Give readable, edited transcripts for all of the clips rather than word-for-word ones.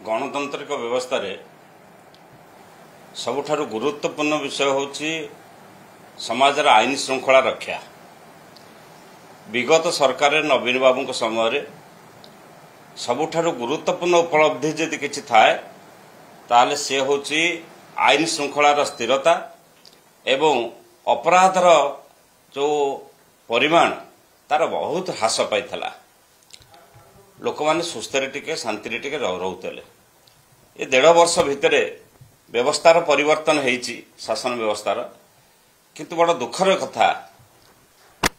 गणतांत्रिक व्यवस्था रे सबुठारु गुरुत्वपूर्ण विषय होची समाज आईन श्रृंखला रक्षा। विगत सरकार नवीन बाबू समय रे सबुठारु गुरुत्वपूर्ण उपलब्धि यदि किछि थाए ताले से होची आईन श्रृंखलार स्थिरता एवं अपराधर जो परिमाण तार बहुत ह्रास पाइथला। लोक माने सुस्थ टिके शांति टिके रोते। ये 1.5 वर्ष भितर व्यवस्थार परिवर्तन होईची शासन व्यवस्थार, किंतु बड़ दुखर कथा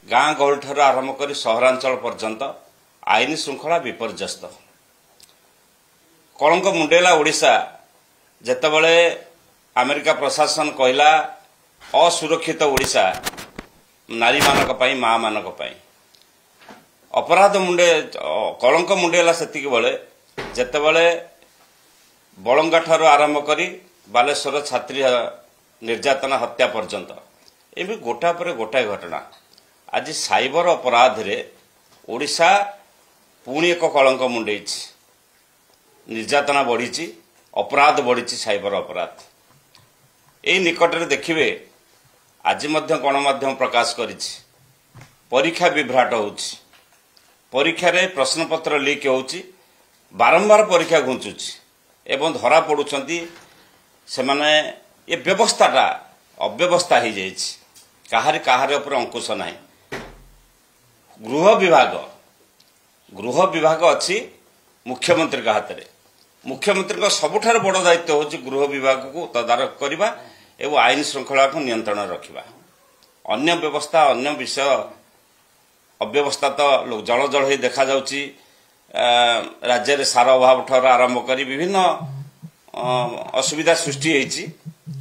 गाँ गहल ठार आरंभ कर सहरांचल पर्यंत आईन श्रृंखला विपर्यस्त। कलंक मुंडेला ओडिशा जेतेबेले अमेरिका प्रशासन कहला असुरक्षित ओडिशा नारी मानक पई मां मानक पई अपराध मुंडे कलंक मुंडेला सेतिक बेले जेतेबेले बलंगा ठार आरंभ करी बालेश्वर छात्री निर्यातना हत्या पर्यंत एवं गोटा पर गोटाए घटना आज साइबर अपराध रे ओडिशा पुणी एक कलंक मुंडे निर्यातना बढ़ी अपराध बढ़ी साइबर अपराध। यही निकट में देखिए आज गणमाध्यम प्रकाश करिछि परीक्षा विभ्राट होछि, परीक्षा रे प्रश्नपत्र लीक होछि, बारंबार परीक्षा घुंचुछि एवं धरा पड़ुछंती से माने ये व्यवस्थाटा अव्यवस्था हो जाइछि। काहार ऊपर अंकुश नाही। गृह विभाग अच्छी मुख्यमंत्री का हाथ में। मुख्यमंत्री का सबुठार बड़ दायित्व होछि गृह विभाग को तदारख करबा एवं आईन श्रृंखला को नियंत्रण रखिबा। अन्य व्यवस्था अन्य विषय अव्यवस्था तो जल जल ही देखा जाउछि। राज्य रे सार अभाव ठार आरंभ करी विभिन्न असुविधा सृष्टि होईछि,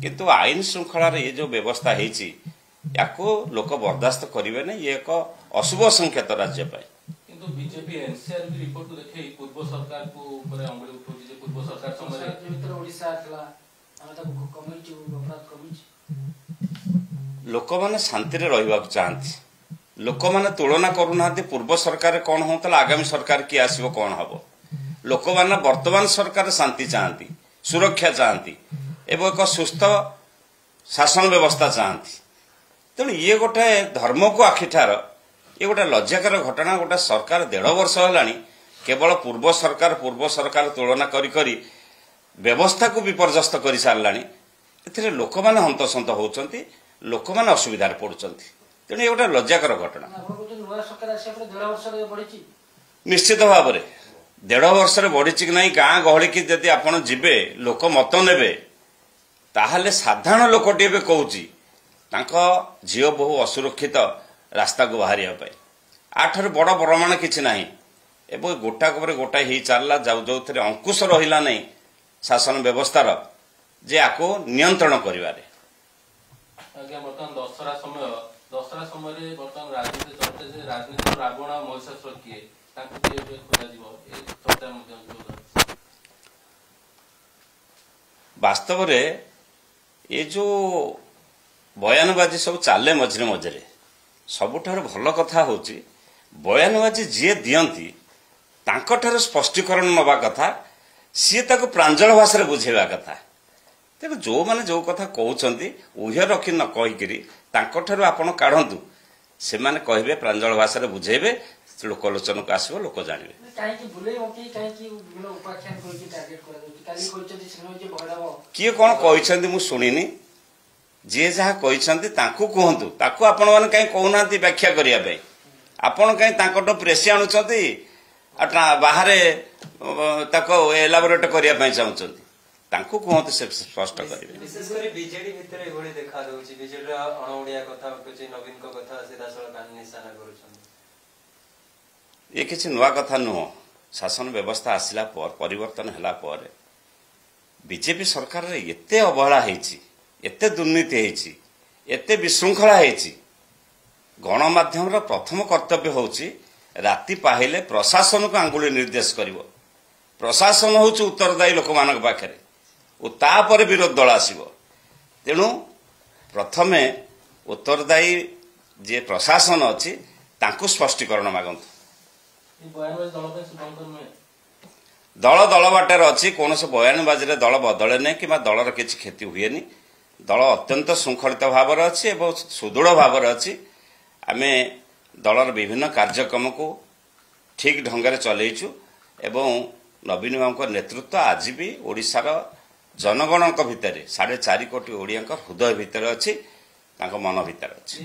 किंतु आईन श्रृंखला रे ये जो व्यवस्था होईछि याको लोक बर्दाश्त करिवे नै। ये एक अशुभ संकेत राज्य पाए। किंतु बीजेपी एनसीआर की रिपोर्ट को देखे पूर्व सरकार को ऊपर अंगुली उठौछि जे पूर्व सरकार समय भीतर ओडिशा आतला हम त कमिटी अपराध कमिटी लोक माने शांति रे रहिबा चाहନ୍ତି। लोक माने तुलना करूना पूर्व सरकार कौन होता आगामी सरकार किए आसो कौन हम। लोक माने वर्तमान सरकार शांति चाहती, सुरक्षा चाहती एवं एक सुस्थ शासन व्यवस्था चाहती। तेणु ये गोटे धर्म को आखिठार ये गोटे लज्जाकर घटना। गोटे सरकार 1.5 वर्ष होलानी केवल पूर्व सरकार तुलना करी करी व्यवस्था को विपर्यस्त कर सारानी। ए लोक मैंने हंतसंत होती, लोक मैंने असुविधा पड़ुंट। तेणु ये गोटे लज्जाकर घटना। निश्चित भाव में 1.5 वर्ष बढ़ी कि नहीं गाँ गहली की जदि आपड़ जीवे लोक मत ने ताहले साधारण लोकटी कहूँ झील बहु असुरक्षित रास्ता को बाहर आठर बड़ प्रमाण किसी ना एवं गोटा गोटाए हो चलला जो अंकुश रहा नहीं शासन व्यवस्थार जे आपको नियंत्रण करिवारे। दशहरा समय बर्तमान राजनीति चलते जे राजनीति रावण महिषासुर किए ताकू किए खोजा जीवो ए चर्चा मध्ये वास्तव रे ये जो बयानबाजी सब चाले मझिरे मझिरे सबुठार भल कथा होची बयानबाजी जी दियंती तांकठार स्पष्टीकरण नवा कथा, सी ताको प्रांजल भाषा बुझेवा कथा। तेणु जो माने जो कथा कहउछंती उहे रखी न कहिकरी तांकठार आपण काढंतु, से माने कहबे प्रांजल भाषा रे बुझेबे, लोकलोचन को आसीबो, लोक जानिबे। किए कौन कहछंती मु सुनिनी। जे जहा कहछंती तांकु कहंतु, ताकु आपण माने काई कहउनांती व्याख्या करिया बे। आपण काई तांकटो प्रेसी आनुछंती बाहरे ताको एलाबोरेट करिया पई चाहुछंती, तांकु कहंतु से स्पष्ट करिवे। विशेष करी बीजेडी भितर एभଳି देखा दउची बीजेडी अणओडिया कथा कछि नवीन को कथा सीधा सळ कान निशाना करूछन। ये किसी नुआ कथा नुह। शासन व्यवस्था आसला परिवर्तन हला पर बीजेपी सरकार रे एते अवहेला हेछि, एते दुर्नीति हेछि, एते विशृंखला हेछि। गणमाध्यम रो प्रथम कर्तव्य होछि राति पाहिले प्रशासन को आंगुली निर्देश करिवो। प्रशासन होछि उत्तरदायी लोक मानक पाखरे ओ तापर विरोध दल आसीबो। तेणु प्रथमे उत्तरदायी जे प्रशासन अछि तांको स्पष्टीकरण मागंतु। ଦଳ ଦଳ ବାଟରେ ଅଛି, କୌଣସି ବୟାନବାଜିରେ ଦଳ ବଦଳେ ନାହିଁ କିମ୍ବା ଦଳର କିଛି କ୍ଷତି ହୁଏନି। ଦଳ ଅତ୍ୟନ୍ତ ଶୃଙ୍ଖଳିତ ଭାବରେ ଅଛି ଏବଂ ସୁଦୃଢ଼ ଭାବରେ ଅଛି। ଆମେ ଦଳର ବିଭିନ୍ନ କାର୍ଯ୍ୟକ୍ରମକୁ ଠିକ୍ ଢଙ୍ଗରେ ଚଲେଇଛୁ ଏବଂ ନବୀନ ବାବୁଙ୍କ ନେତୃତ୍ୱ ଆଜି ବି ଓଡ଼ିଶାର ଜନଗଣଙ୍କ ଭିତରେ 4.5 କୋଟି ଓଡ଼ିଆଙ୍କ ହୃଦୟ ଭିତରେ ଅଛି, ତାଙ୍କ ମନ ଭିତରେ ଅଛି।